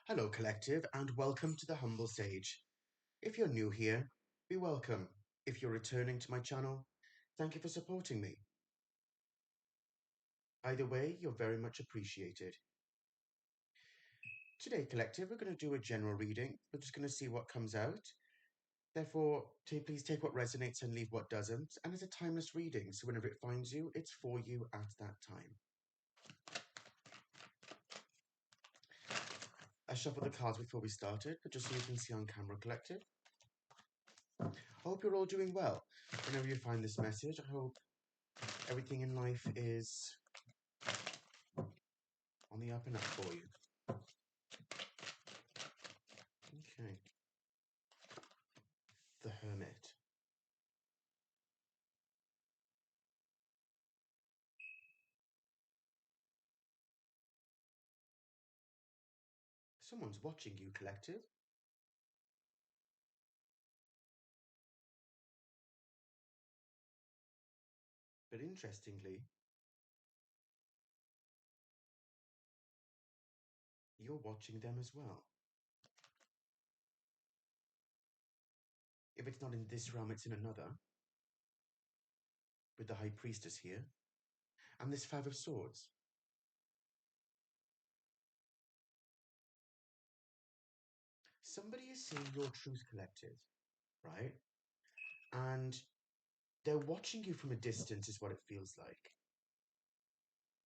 Hello, Collective, and welcome to the Humble Sage. If you're new here, be welcome. If you're returning to my channel, thank you for supporting me. Either way, you're very much appreciated. Today, Collective, we're going to do a general reading. We're just going to see what comes out. Therefore, please take what resonates and leave what doesn't. And it's a timeless reading, so whenever it finds you, it's for you at that time. I shuffled the cards before we started, but just so you can see on camera, Collective. I hope you're all doing well. Whenever you find this message, I hope everything in life is on the up and up for you. Okay. The Hermit. Someone's watching you, Collective. But interestingly, you're watching them as well. If it's not in this realm, it's in another. With the High Priestess here. And this Five of Swords. Somebody is seeing your truth, Collective, right? And they're watching you from a distance, is what it feels like.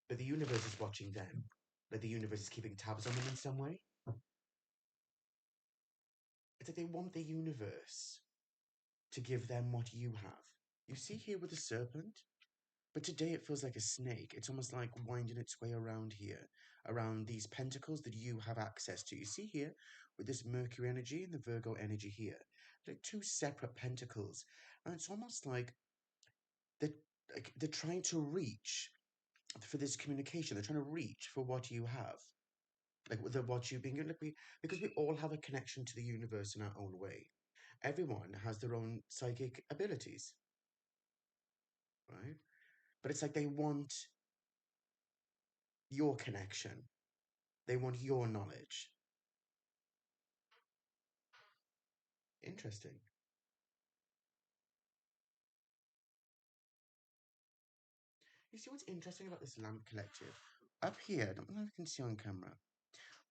But the universe is watching them. Like the universe is keeping tabs on them in some way. It's like they want the universe to give them what you have. You see here with the serpent? But today it feels like a snake. It's almost like winding its way around here, around these pentacles that you have access to. You see here, with this Mercury energy and the Virgo energy here, like two separate pentacles. And it's almost like they're, they're trying to reach for this communication. They're trying to reach for what you have. Like what you being, like because we all have a connection to the universe in our own way. Everyone has their own psychic abilities, right? But it's like they want your connection. They want your knowledge. Interesting. You see what's interesting about this lamp collective? Up here, I don't know if you can see on camera,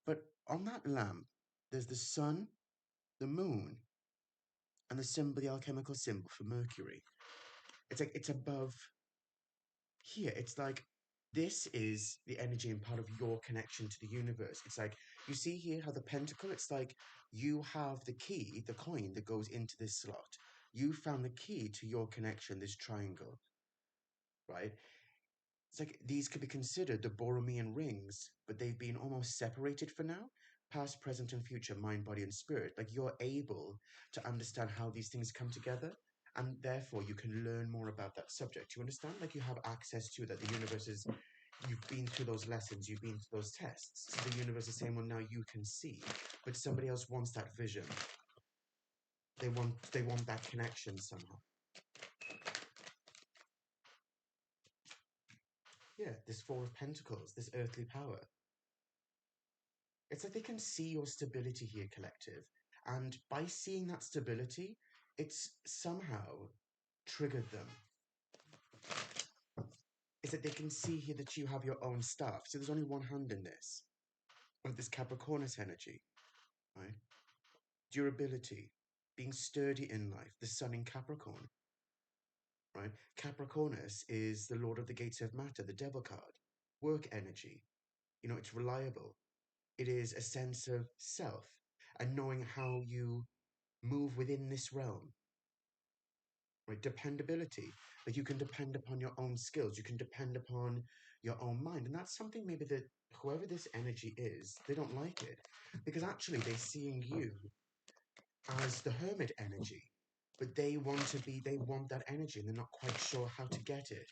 but on that lamp, there's the sun, the moon, and the symbol, the alchemical symbol for Mercury. It's like it's above here. It's like this is the energy and part of your connection to the universe. It's like you see here how the pentacle, it's like you have the key, the coin that goes into this slot. You found the key to your connection, this triangle, right? It's like these could be considered the Borromean rings, but they've been almost separated for now. Past, present, and future, mind, body, and spirit. Like you're able to understand how these things come together, and therefore you can learn more about that subject. You understand? Like you have access to that. The universe is, you've been through those lessons, you've been through those tests. So the universe is saying, well, now you can see, but somebody else wants that vision. They want that connection somehow. Yeah, this Four of Pentacles, this earthly power. It's like they can see your stability here, collective. And by seeing that stability, it's somehow triggered them. It's that they can see here that you have your own stuff. So there's only one hand in this, of this Capricornus energy, right? Durability, being sturdy in life, the sun in Capricorn, right? Capricornus is the lord of the gates of matter, the devil card. Work energy, it's reliable. It is a sense of self and knowing how you move within this realm, right? Dependability, like you can depend upon your own skills, you can depend upon your own mind. And that's something maybe that whoever this energy is, they don't like it because actually they're seeing you as the hermit energy, but they want that energy and they're not quite sure how to get it.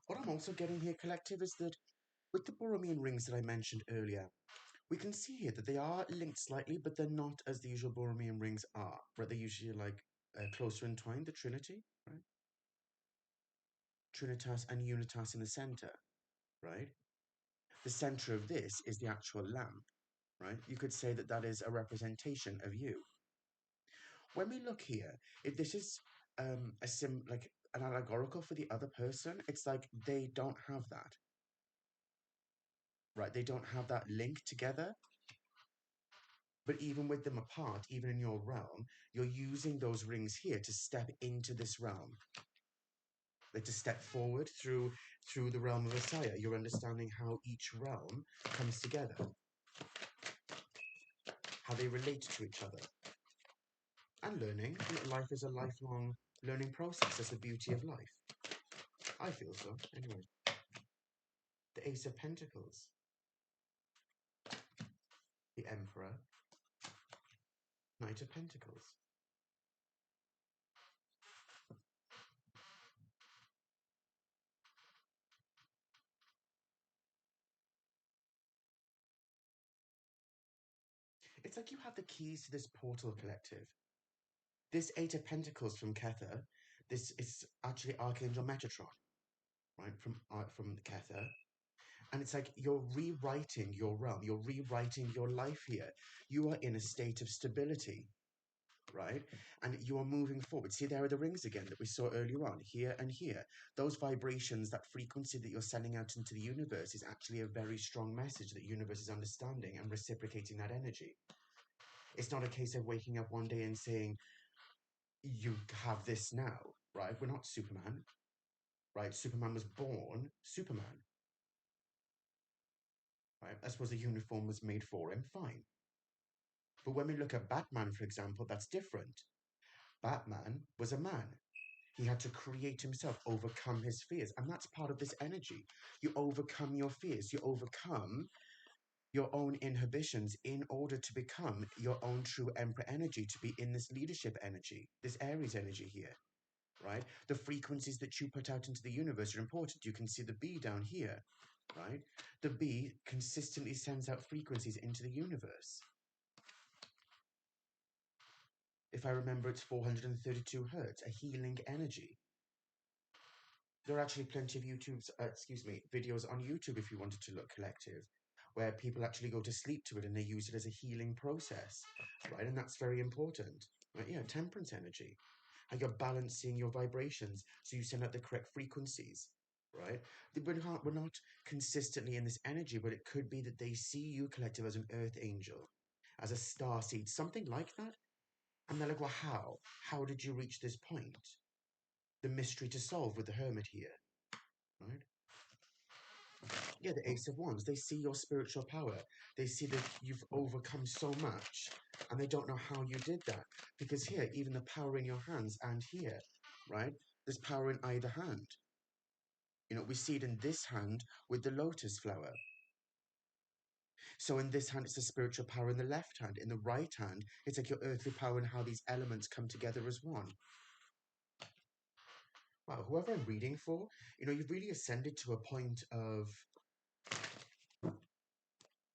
What I'm also getting here, collective, is that with the Borromean rings that I mentioned earlier, we can see here that they are linked slightly, but they're not as the usual Borromean rings are, right? They're usually like closer entwined, the Trinity, right? Trinitas and Unitas in the center, right? The center of this is the actual lamp, right? You could say that that is a representation of you. When we look here, if this is like an allegorical for the other person, it's like they don't have that, right? They don't have that link together. But even with them apart, even in your realm, you're using those rings here to step into this realm, like to step forward through the realm of Messiah. You're understanding how each realm comes together, how they relate to each other, and learning. Life is a lifelong learning process. That's the beauty of life. I feel so. Anyway, the Ace of Pentacles, the Emperor, Knight of Pentacles. It's like you have the keys to this portal collective. This Eight of Pentacles from Kether, this is actually Archangel Metatron, right? From Kether. And it's like you're rewriting your realm, you're rewriting your life here. You are in a state of stability, right? And you are moving forward. See, there are the rings again that we saw earlier on, here and here. Those vibrations, that frequency that you're sending out into the universe is actually a very strong message that the universe is understanding and reciprocating that energy. It's not a case of waking up one day and saying, you have this now, right? We're not Superman, right? Superman was born Superman, right? I suppose the uniform was made for him, fine. But when we look at Batman, for example, that's different. Batman was a man. He had to create himself, overcome his fears. And that's part of this energy. You overcome your fears. You overcome your own inhibitions in order to become your own true Emperor energy, to be in this leadership energy, this Aries energy here, right? The frequencies that you put out into the universe are important. You can see the bee down here, right? The bee consistently sends out frequencies into the universe. If I remember, it's 432 hertz, a healing energy. There are actually plenty of videos on YouTube if you wanted to look collective, where people actually go to sleep to it and they use it as a healing process, right? And that's very important, right? Yeah, temperance energy. How you're balancing your vibrations so you send out the correct frequencies, right? We're not consistently in this energy, but it could be that they see you collective as an earth angel, as a star seed, something like that. And they're like, well, how? How did you reach this point? The mystery to solve with the hermit here, right? Yeah, the Ace of Wands. They see your spiritual power. They see that you've overcome so much, and they don't know how you did that. Because here, even the power in your hands, and here, right? There's power in either hand. You know, we see it in this hand with the lotus flower. So in this hand, it's the spiritual power in the left hand. In the right hand, it's like your earthly power and how these elements come together as one. Wow, whoever I'm reading for, you know, you've really ascended to a point of,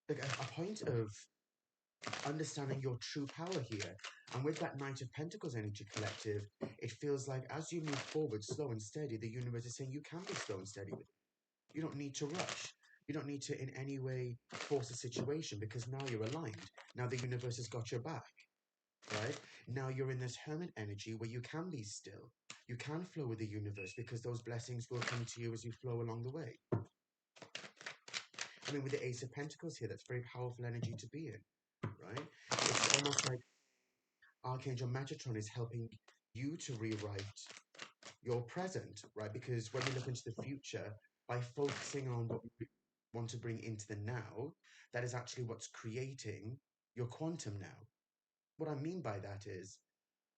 like, a point of understanding your true power here. And with that Knight of Pentacles energy collective, it feels like as you move forward, slow and steady, the universe is saying you can be slow and steady with it. You don't need to rush. You don't need to in any way force a situation, because now you're aligned. Now the universe has got your back, right? Now you're in this hermit energy where you can be still. You can flow with the universe because those blessings will come to you as you flow along the way. I mean, with the Ace of Pentacles here, that's very powerful energy to be in, right? It's almost like Archangel Metatron is helping you to rewrite your present, right? Because when we look into the future, by focusing on what we want to bring into the now, that is actually what's creating your quantum now. What I mean by that is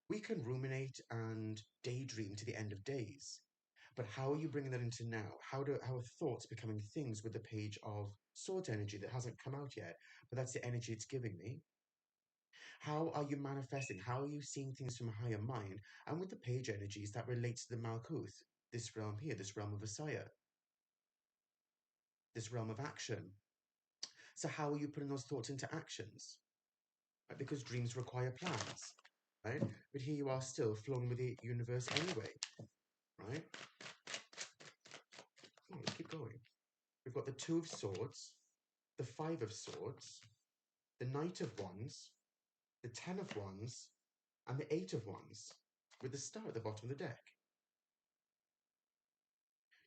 we can ruminate and daydream to the end of days. But how are you bringing that into now? How are thoughts becoming things with the Page of Swords energy that hasn't come out yet? But that's the energy it's giving me. How are you manifesting? How are you seeing things from a higher mind? And with the Page energies, that relates to the Malkuth, this realm here, this realm of Asaya, this realm of action. So how are you putting those thoughts into actions? Right? Because dreams require plans, right? But here you are still flowing with the universe anyway, right? Two of Swords, the Five of Swords, the Knight of Wands, the Ten of Wands, and the Eight of Wands, with the Star at the bottom of the deck.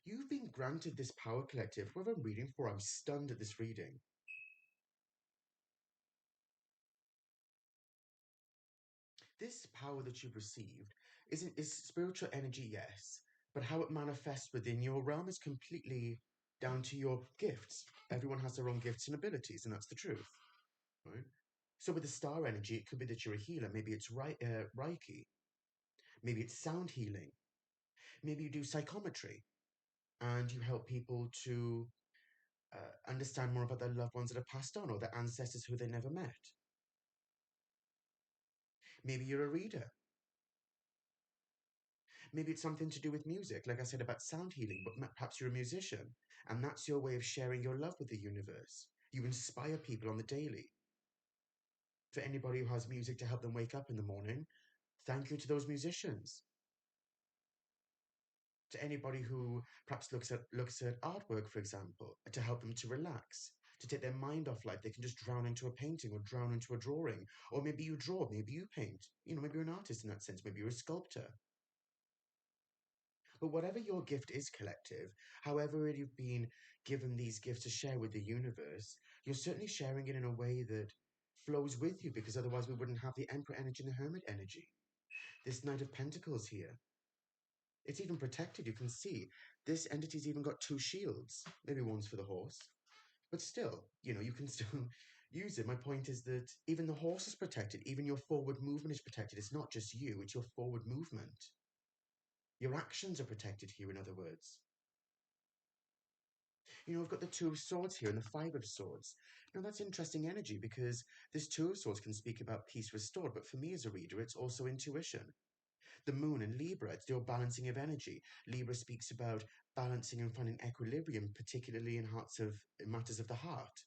You've been granted this power, collective. Whoever I'm reading for, I'm stunned at this reading. This power that you've received is spiritual energy, yes, but how it manifests within your realm is completely down to your gifts. Everyone has their own gifts and abilities, and that's the truth, right? So with the star energy, it could be that you're a healer. Maybe it's Reiki. Maybe it's sound healing. Maybe you do psychometry and you help people to understand more about their loved ones that have passed on or their ancestors who they never met. Maybe you're a reader. Maybe it's something to do with music, like I said about sound healing, but perhaps you're a musician, and that's your way of sharing your love with the universe. You inspire people on the daily. For anybody who has music to help them wake up in the morning, thank you to those musicians. To anybody who perhaps looks at artwork, for example, to help them to relax, to take their mind off life, they can just drown into a painting or drown into a drawing. Or maybe you draw, maybe you paint. Maybe you're an artist in that sense, maybe you're a sculptor. But whatever your gift is, collective, however you've been given these gifts to share with the universe, you're certainly sharing it in a way that flows with you, because otherwise we wouldn't have the Emperor energy and the Hermit energy. This Knight of Pentacles here, it's even protected. You can see this entity's even got two shields. Maybe one's for the horse, but still, you can still use it. My point is that even the horse is protected. Even your forward movement is protected. It's not just you, it's your forward movement. Your actions are protected here, in other words. I've got the Two of Swords here and the Five of Swords. Now, that's interesting energy because this Two of Swords can speak about peace restored, but for me as a reader, it's also intuition. The Moon in Libra, it's your balancing of energy. Libra speaks about balancing and finding equilibrium, particularly in matters of the heart.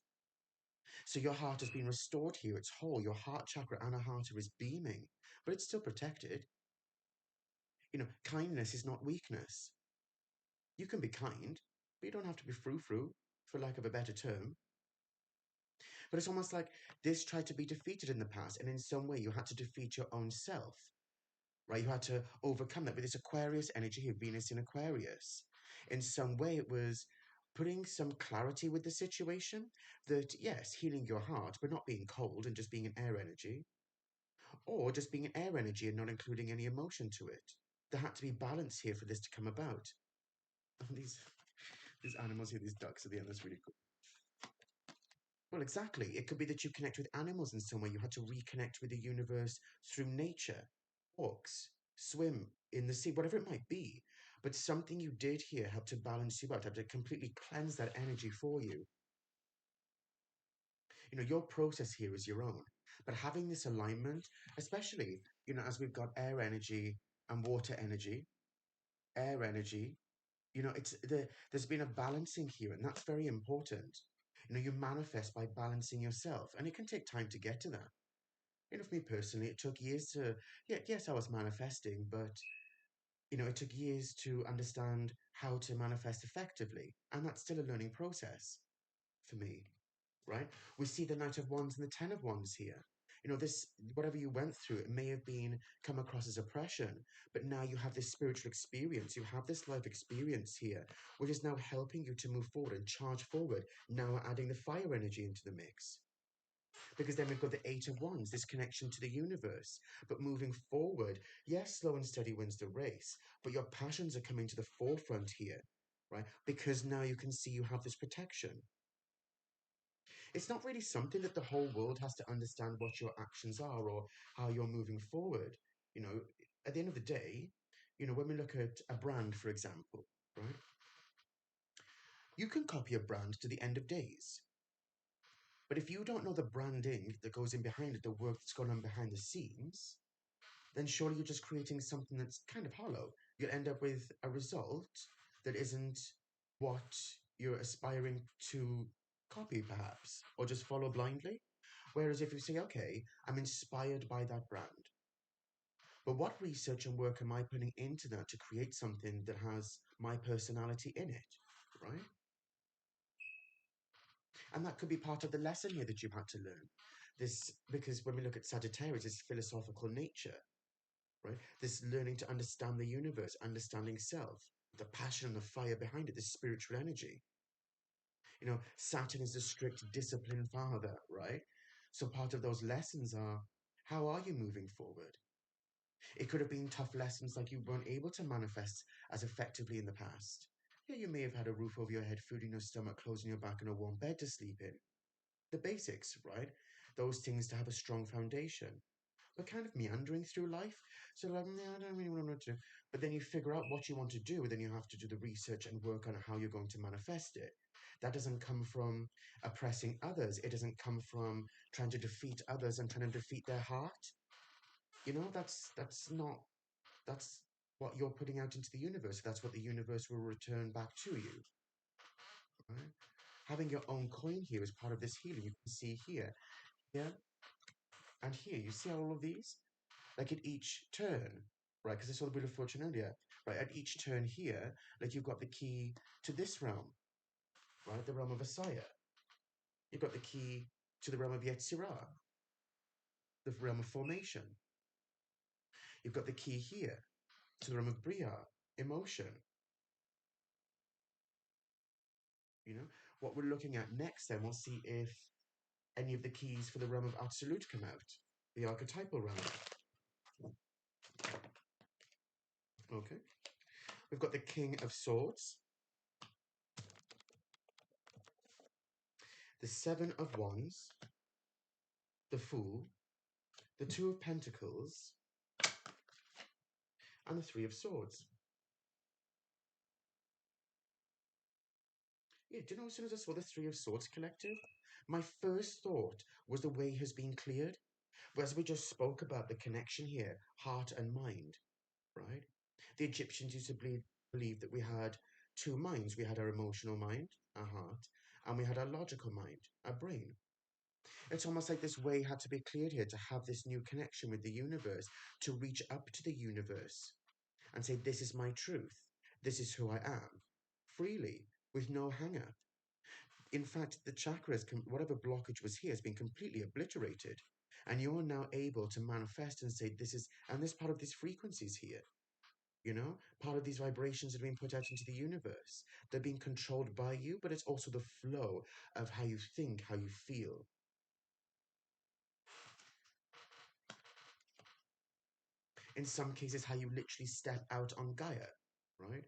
So your heart has been restored here. It's whole. Your heart chakra, anahata, is beaming, but it's still protected. Kindness is not weakness. You can be kind, but you don't have to be frou-frou, for lack of a better term. But it's almost like this tried to be defeated in the past, and in some way you had to defeat your own self, right? You had to overcome that with this Aquarius energy here, Venus in Aquarius. In some way, it was putting some clarity with the situation that, yes, healing your heart, but not being cold and just being an air energy, or just being an air energy and not including any emotion to it. There had to be balance here for this to come about. These animals here, these ducks at the end, that's really cool. Well, exactly. It could be that you connect with animals in some way. You had to reconnect with the universe through nature, walks, swim in the sea, whatever it might be. But something you did here helped to balance you out, helped to completely cleanse that energy for you. Your process here is your own. But having this alignment, especially, as we've got air energy and water energy, air energy, there's been a balancing here, and that's very important. You manifest by balancing yourself, and it can take time to get to that. For me personally, it took years to, yeah, yes, I was manifesting, but it took years to understand how to manifest effectively, and that's still a learning process for me, right? We see the Knight of Wands and the Ten of Wands here. This, whatever you went through, it may have been come across as oppression, but now you have this spiritual experience, you have this life experience here, which is now helping you to move forward and charge forward. Now adding the fire energy into the mix. Because then we've got the Eight of Wands, this connection to the universe. But moving forward, yes, slow and steady wins the race, but your passions are coming to the forefront here, right? Because now you can see you have this protection. It's not really something that the whole world has to understand what your actions are or how you're moving forward. At the end of the day, when we look at a brand, for example, right? You can copy a brand to the end of days. But if you don't know the branding that goes in behind it, the work that's gone on behind the scenes, then surely you're just creating something that's kind of hollow. You'll end up with a result that isn't what you're aspiring to copy, perhaps, or just follow blindly. Whereas if you say, okay, I'm inspired by that brand, but what research and work am I putting into that to create something that has my personality in it, right? And that could be part of the lesson here that you've had to learn. This, because when we look at Sagittarius, it's philosophical nature, right? This learning to understand the universe, understanding self, the passion and the fire behind it, the spiritual energy. Saturn is the strict discipline father, right? So part of those lessons are, how are you moving forward? It could have been tough lessons like you weren't able to manifest as effectively in the past. Yeah, you may have had a roof over your head, food in your stomach, clothes on your back, and a warm bed to sleep in. The basics, right? Those things to have a strong foundation. But kind of meandering through life. So like, no, I don't really know what to do. But then you figure out what you want to do, then you have to do the research and work on how you're going to manifest it. That doesn't come from oppressing others. It doesn't come from trying to defeat others and trying to defeat their heart. That's not that's what you're putting out into the universe. That's what the universe will return back to you. Right? Having your own coin here is part of this healing. You can see here, yeah, and here. You see all of these? Like at each turn, right? Because I saw the Wheel of Fortune earlier, right? At each turn here, like you've got the key to this realm, right? The realm of Asaya. You've got the key to the realm of Yetzirah, the realm of formation. You've got the key here to the realm of Bria, emotion. What we're looking at next, then we'll see if any of the keys for the realm of Absolute come out, the archetypal realm. Okay. We've got the King of Swords, the Seven of Wands, the Fool, the Two of Pentacles, and the Three of Swords. Yeah, do you know, as soon as I saw the Three of Swords collective, my first thought was the way has been cleared. But as we just spoke about the connection here, heart and mind, right? The Egyptians used to believe that we had two minds. We had our emotional mind, our heart, and we had our logical mind, our brain. It's almost like this way had to be cleared here to have this new connection with the universe, to reach up to the universe and say, this is my truth. This is who I am, freely, with no hang up. In fact, the chakras, whatever blockage was here, has been completely obliterated. And you're now able to manifest and say, this is, and this part of these frequencies here, part of these vibrations that are being put out into the universe. They're being controlled by you, but it's also the flow of how you think, how you feel. In some cases, how you literally step out on Gaia, right?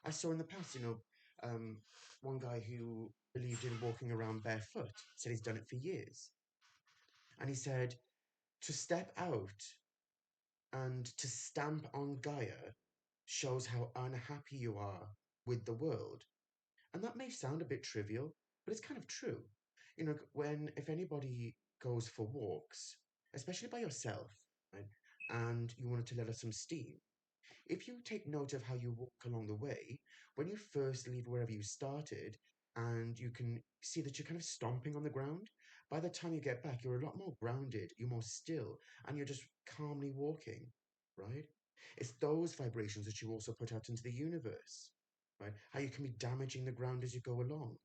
I saw in the past, one guy who believed in walking around barefoot, said he's done it for years. And he said, to step out and to stamp on Gaia shows how unhappy you are with the world. And that may sound a bit trivial, but it's kind of true. If anybody goes for walks, especially by yourself, right, and you wanted to let off some steam, if you take note of how you walk along the way, when you first leave wherever you started, and you can see that you're kind of stomping on the ground, by the time you get back, you're a lot more grounded, you're more still, and you're just calmly walking, right? It's those vibrations that you also put out into the universe, right? How you can be damaging the ground as you go along,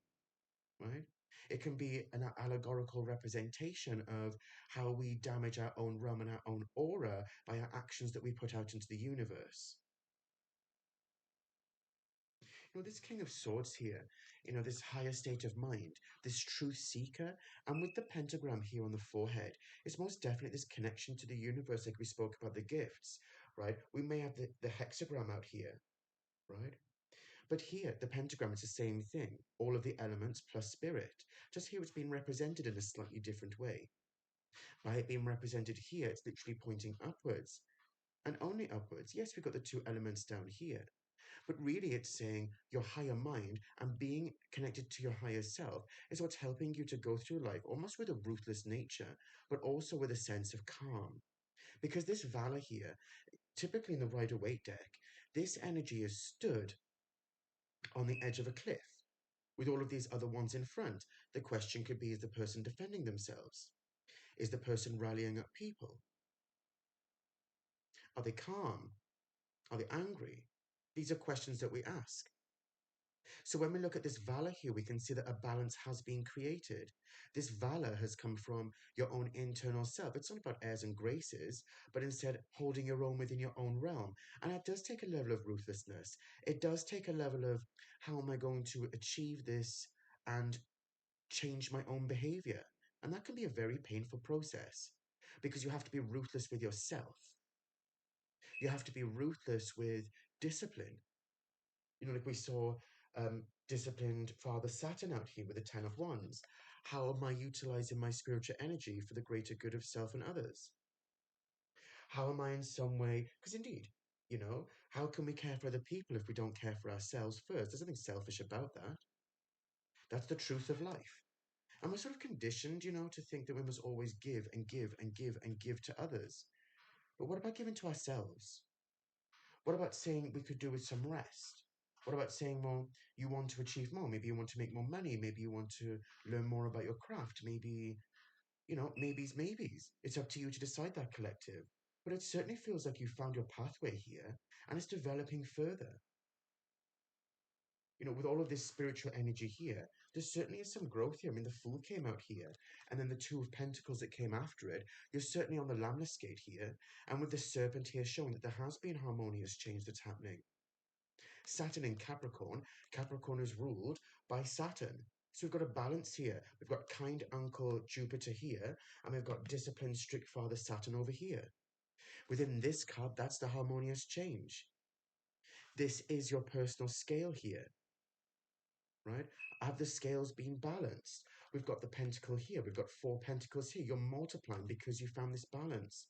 right? It can be an allegorical representation of how we damage our own realm and our own aura by our actions that we put out into the universe. This King of Swords here, this higher state of mind, this truth seeker, and with the pentagram here on the forehead, it's most definitely this connection to the universe, like we spoke about the gifts, right? We may have the hexagram out here, right? But here, the pentagram is the same thing, all of the elements plus spirit. Just here it's been represented in a slightly different way. By it being represented here, it's literally pointing upwards, and only upwards. Yes, we've got the two elements down here, but really it's saying your higher mind and being connected to your higher self is what's helping you to go through life almost with a ruthless nature, but also with a sense of calm. Because this Valor here, typically in the Rider-Waite deck, this energy is stood on the edge of a cliff with all of these other ones in front. The question could be, is the person defending themselves? Is the person rallying up people? Are they calm? Are they angry? These are questions that we ask. So when we look at this valor here, we can see that a balance has been created. This valor has come from your own internal self. It's not about airs and graces, but instead holding your own within your own realm. And it does take a level of ruthlessness. It does take a level of how am I going to achieve this and change my own behavior. And that can be a very painful process because you have to be ruthless with yourself. You have to be ruthless with discipline. Like we saw disciplined Father Saturn out here with the Ten of Wands. How am I utilizing my spiritual energy for the greater good of self and others? How am I in some way, because indeed, how can we care for other people if we don't care for ourselves first? There's nothing selfish about that. That's the truth of life. And we're sort of conditioned, to think that we must always give and give and give and give to others. But what about giving to ourselves? What about saying we could do with some rest? What about saying, well, you want to achieve more? Maybe you want to make more money. Maybe you want to learn more about your craft. Maybe, maybes. It's up to you to decide that, collective. But it certainly feels like you found your pathway here and it's developing further. With all of this spiritual energy here, there certainly is some growth here. I mean, the Fool came out here, and then the Two of Pentacles that came after it. You're certainly on the Lamlas gate here, and with the Serpent here showing that there has been harmonious change that's happening. Saturn in Capricorn. Capricorn is ruled by Saturn. So we've got a balance here. We've got kind uncle Jupiter here, and we've got disciplined strict father Saturn over here. Within this card, that's the harmonious change. This is your personal scale here, right? Have the scales been balanced? We've got the pentacle here. We've got 4 pentacles here. You're multiplying because you found this balance.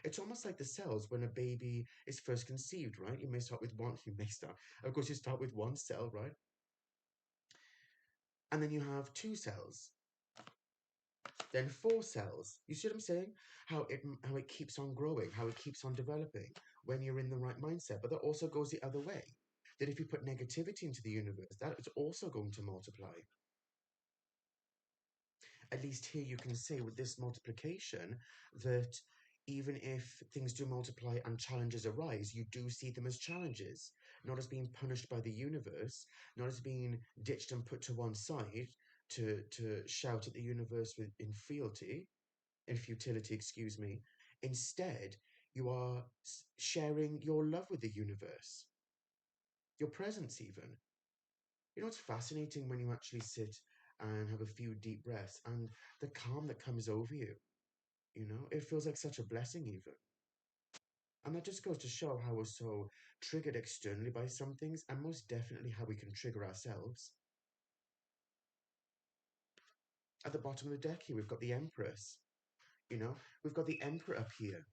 It's almost like the cells when a baby is first conceived, right? You may start with one, of course, you start with 1 cell, right? And then you have 2 cells, then 4 cells. You see what I'm saying? How it keeps on growing, how it keeps on developing when you're in the right mindset. But that also goes the other way. That if you put negativity into the universe, that is also going to multiply. At least here you can say with this multiplication that even if things do multiply and challenges arise, you do see them as challenges, not as being punished by the universe, not as being ditched and put to one side to shout at the universe in futility, excuse me. Instead, you are sharing your love with the universe, your presence even. It's fascinating when you actually sit and have a few deep breaths and the calm that comes over you. It feels like such a blessing, even. And that just goes to show how we're so triggered externally by some things, and most definitely how we can trigger ourselves. At the bottom of the deck here, we've got the Empress. We've got the Emperor up here.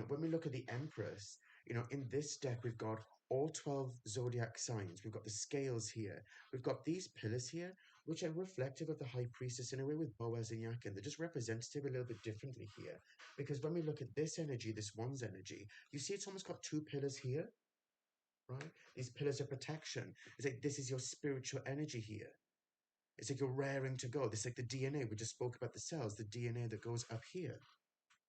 When we look at the Empress, in this deck, we've got all 12 zodiac signs. We've got the scales here. We've got these pillars here, which are reflective of the High Priestess in a way with Boaz and Yakin. They're just representative a little bit differently here. Because when we look at this energy, this one's energy, you see it's almost got 2 pillars here, right? These pillars of protection. It's like this is your spiritual energy here. It's like you're raring to go. This is like the DNA. We just spoke about the cells, the DNA that goes up here,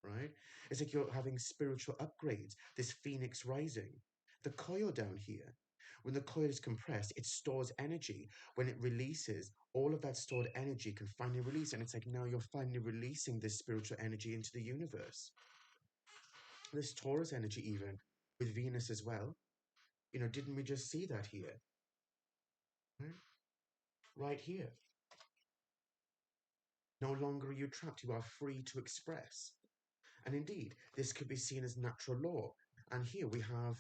right? It's like you're having spiritual upgrades, this phoenix rising. The coil down here, when the coil is compressed, it stores energy. When it releases, all of that stored energy can finally release. And it's like now you're finally releasing this spiritual energy into the universe. This Taurus energy, even with Venus as well. Didn't we just see that here? Right here. No longer are you trapped, you are free to express. And indeed, this could be seen as natural law. And here we have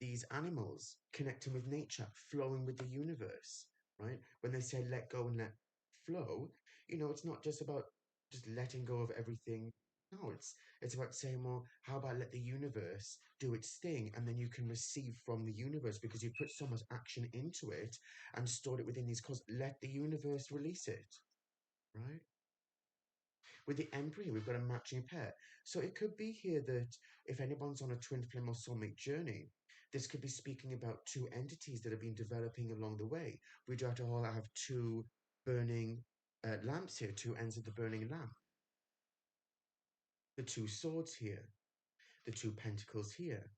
these animals connecting with nature, flowing with the universe, right? When they say let go and let flow, it's not just about just letting go of everything. No, it's about saying, well, how about let the universe do its thing, and then you can receive from the universe because you put so much action into it and stored it within these cause. Let the universe release it, right? With the Emperor, we've got a matching pair. So it could be here that if anyone's on a twin flame or soulmate journey, this could be speaking about 2 entities that have been developing along the way. We do have to all have 2 burning lamps here, 2 ends of the burning lamp. The 2 swords here, the 2 pentacles here.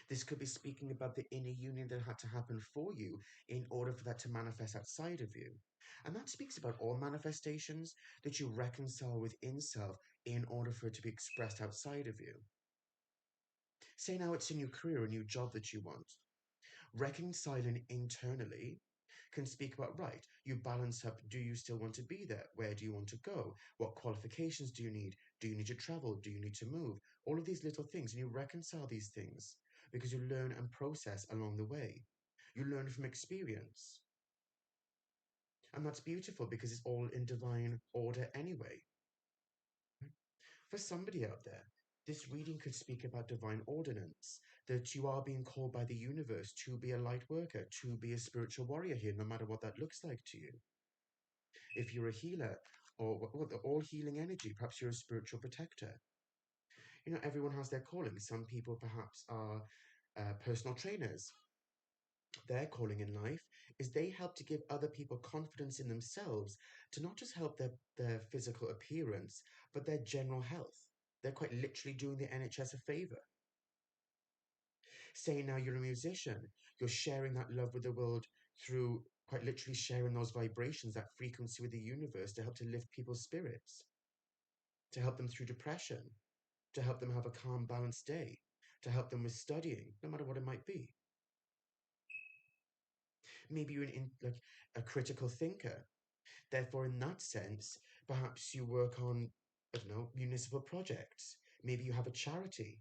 This could be speaking about the inner union that had to happen for you in order for that to manifest outside of you. And that speaks about all manifestations that you reconcile within self in order for it to be expressed outside of you. Say now it's a new career, a new job that you want. Reconciling internally can speak about, right, you balance up, do you still want to be there? Where do you want to go? What qualifications do you need? Do you need to travel? Do you need to move? All of these little things, and you reconcile these things because you learn and process along the way. You learn from experience. And that's beautiful because it's all in divine order anyway. For somebody out there, this reading could speak about divine ordinance, that you are being called by the universe to be a light worker, to be a spiritual warrior here, no matter what that looks like to you. If you're a healer or the all healing energy, perhaps you're a spiritual protector. You know, everyone has their calling. Some people perhaps are personal trainers. Their calling in life is they help to give other people confidence in themselves to not just help their physical appearance, but their general health. They're quite literally doing the NHS a favor. Say now you're a musician, you're sharing that love with the world through quite literally sharing those vibrations, that frequency with the universe to help to lift people's spirits, to help them through depression, to help them have a calm, balanced day, to help them with studying, no matter what it might be. Maybe you're like a critical thinker. Therefore, in that sense, perhaps you work on, I don't know, municipal projects. Maybe you have a charity.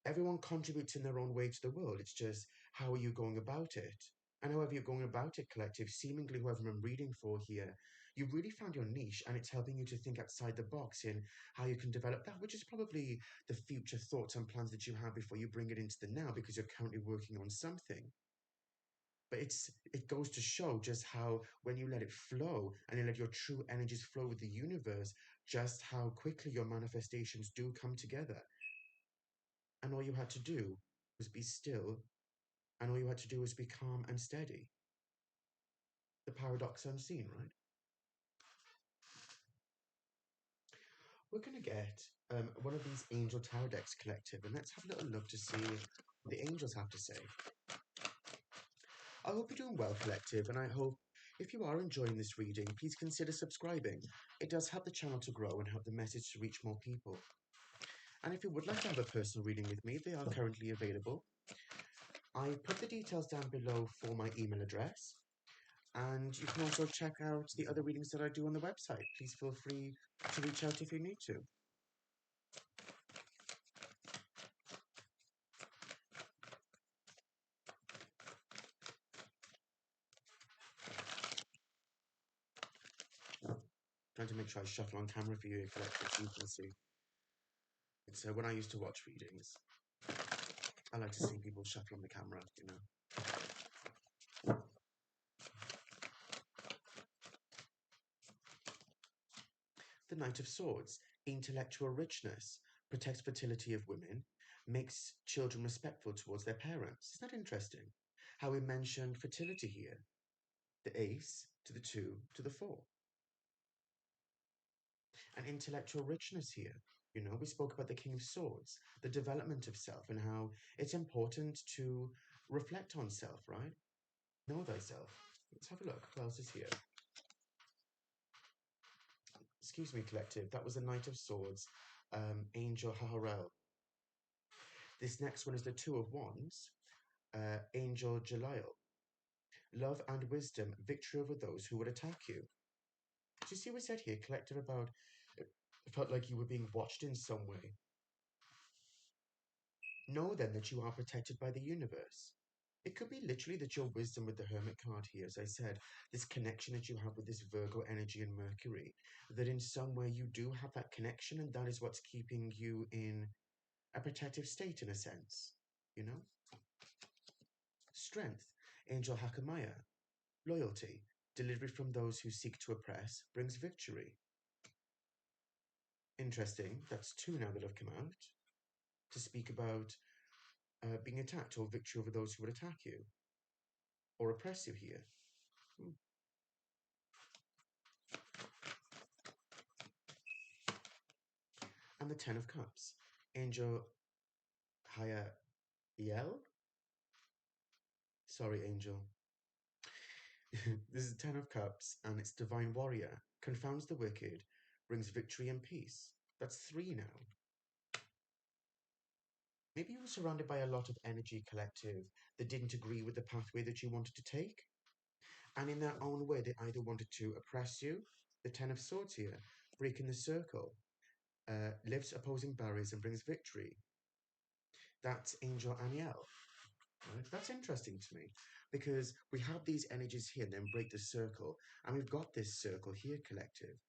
Everyone contributes in their own way to the world. It's just how are you going about it? And however you're going about it, collective, seemingly whoever I'm reading for here, you've really found your niche and it's helping you to think outside the box in how you can develop that, which is probably the future thoughts and plans that you have before you bring it into the now because you're currently working on something. But it goes to show just how when you let it flow and you let your true energies flow with the universe, just how quickly your manifestations do come together. And all you had to do was be still, and all you had to do was be calm and steady. The paradox unseen, right? We're going to get one of these angel tarot decks collective, and let's have a little look to see what the angels have to say. I hope you're doing well, collective, and I hope if you are enjoying this reading, please consider subscribing. It does help the channel to grow and help the message to reach more people. And if you would like to have a personal reading with me, they are currently available. I put the details down below for my email address. And you can also check out the other readings that I do on the website. Please feel free to reach out if you need to. Trying to make sure I shuffle on camera for you, collective, so you can see. It's when I used to watch readings, I like to see people shuffle on the camera, you know. The Knight of Swords, intellectual richness, protects fertility of women, makes children respectful towards their parents. Isn't that interesting? How we mentioned fertility here. The ace to the 2 to the 4. And intellectual richness here. You know, we spoke about the King of Swords, the development of self, and how it's important to reflect on self, right? Know thyself. Let's have a look. What else is here? Excuse me, collective. That was the Knight of Swords, Angel Haharel. This next one is the Two of Wands, Angel Jalil. Love and wisdom, victory over those who would attack you. Do you see what I said here, collective, about it felt like you were being watched in some way? Know then that you are protected by the universe. It could be literally that your wisdom with the Hermit card here, as I said, this connection that you have with this Virgo energy and Mercury, that in some way you do have that connection, and that is what's keeping you in a protective state in a sense, you know? Strength, Angel Hakamaya. Loyalty, delivery from those who seek to oppress, brings victory. Interesting, that's two now that have come out to speak about being attacked or victory over those who would attack you or oppress you here. And the Ten of Cups, Angel Haya Yell? Sorry, Angel. This is Ten of Cups, and it's Divine Warrior. Confounds the wicked, brings victory and peace. That's three now. Maybe you were surrounded by a lot of energy collective that didn't agree with the pathway that you wanted to take. And in their own way, they either wanted to oppress you, the Ten of Swords here, breaking the circle, lifts opposing barriers and brings victory. That's Angel Aniel. Right? That's interesting to me because we have these energies here and then break the circle, and we've got this circle here, collective.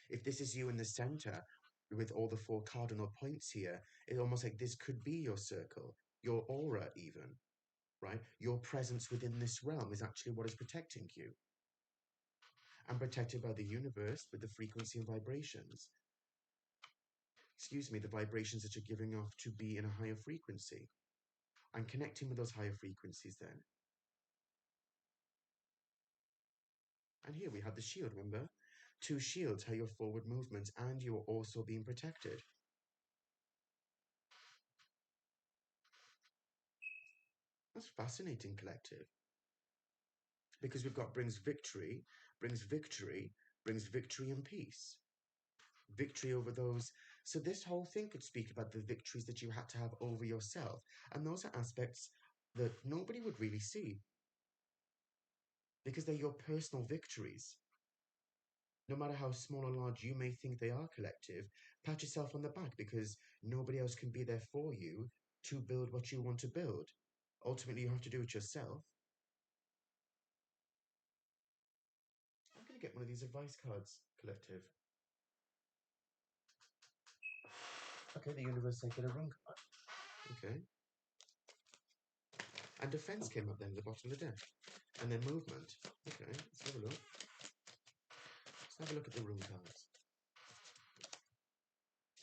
If this is you in the center with all the four cardinal points here, it's almost like this could be your circle, your aura, even, right? Your presence within this realm is actually what is protecting you. And protected by the universe with the frequency and vibrations. Excuse me, the vibrations that you're giving off to be in a higher frequency. I'm connecting with those higher frequencies then. And here we have the shield, remember? Two shields are your forward movements, and you are also being protected. That's fascinating, collective. Because we've got brings victory, brings victory, brings victory and peace. Victory over those. So this whole thing could speak about the victories that you had to have over yourself. And those are aspects that nobody would really see because they're your personal victories. No matter how small or large you may think they are, collective, pat yourself on the back because nobody else can be there for you to build what you want to build. Ultimately, you have to do it yourself. I'm going to get one of these advice cards, collective. Okay, the universe said get a run card. Okay. And defense came up then at the bottom of the deck. And then movement. Okay, let's have a look. Let's have a look at the room cards.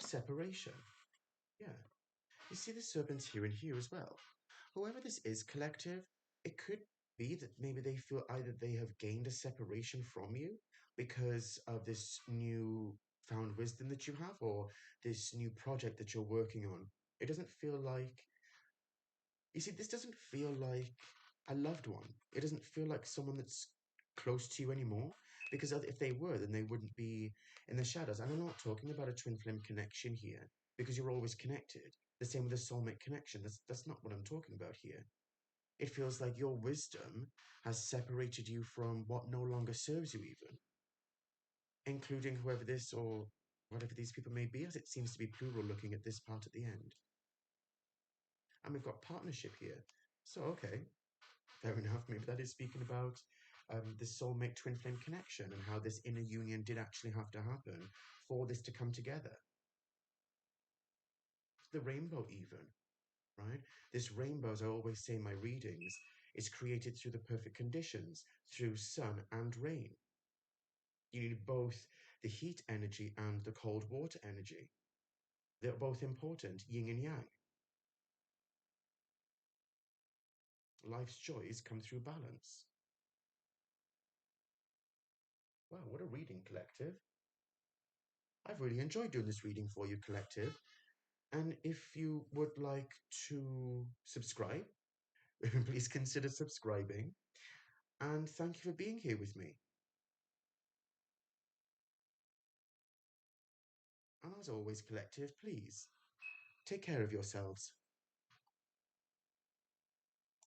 Separation. Yeah. You see the serpents here and here as well. Whoever this is, collective, it could be that maybe they feel either they have gained a separation from you because of this new found wisdom that you have or this new project that you're working on. It doesn't feel like, you see, this doesn't feel like a loved one. It doesn't feel like someone that's close to you anymore because if they were, then they wouldn't be in the shadows. And I'm not talking about a twin flame connection here because you're always connected. The same with a soulmate connection. That's not what I'm talking about here. It feels like your wisdom has separated you from what no longer serves you, even, including whoever this or whatever these people may be, as it seems to be plural looking at this part at the end. And we've got partnership here. So, okay, fair enough. Maybe that is speaking about the soulmate twin flame connection and how this inner union did actually have to happen for this to come together. The rainbow, even, right? This rainbow, as I always say in my readings, is created through the perfect conditions, through sun and rain. You need both the heat energy and the cold water energy. They're both important, yin and yang. Life's joys come through balance. Wow, what a reading, collective. I've really enjoyed doing this reading for you, collective. And if you would like to subscribe, please consider subscribing. And thank you for being here with me. And as always, collective, please take care of yourselves.